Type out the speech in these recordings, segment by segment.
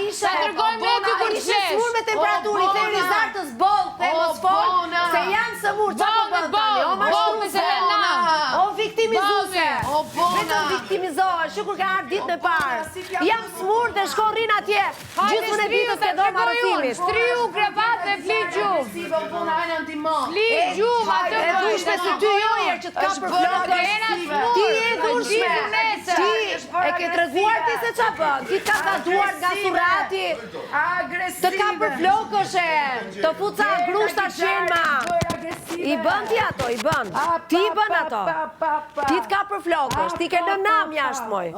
Sa tërgojmë ne ty kur ishe smur me temperaturë, i theri zartës boll, themosfor, se janë sëmur, qa po bën tani? O mashtruese, o viktimizuese, vetëm viktimizohet, shukur ka ardhë ditë me parë. Jam smur dhe shko rrin atje, gjithë në ditës ke dorë marësimit. Shtriu, krevat dhe fli gjumë. Fli gjumë, atë E dushme si ty jojer që t'ka për flokës. Ti e dushme. Ti e ke treguar ti se qa bën. Ti t'ka ka duar nga surati. Të ka për flokës e. Të fuca grushta shirma. I bën ti ato, i bën. Ti i bën ato. Ti t'ka për flokës. Ti ke në nam jashtë moj.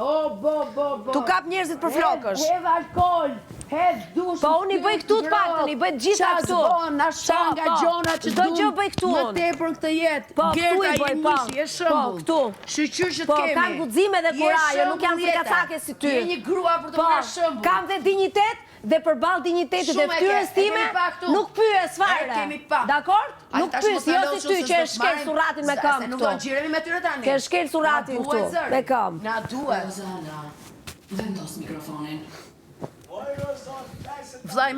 Tu kap njerëzit për flokës. Hedh alkohol. Po unë i bëj këtu të paktën, i bëj gjitha këtu. Na shon nga gjona që do gjë bëj këtu. Më tepër këtë jetë. Po këtu i bëj, po. Po këtu. Shqyr që Po t'kemi. kam guxime dhe kuraje, nuk jam frikacake si ty. Je një grua për të marrë shembull. Kam dhe dinjitet dhe përballë dinjitetit dhe fytyrës time, nuk pyes fare. Dakor? Nuk pyes, jo si ty që e shkel surratin me këmbë këtu. Nuk do ngjiremi me tyre tani. Ke shkel surratin këtu me këmbë. Na duhet. Vendos mikrofonin. Vllai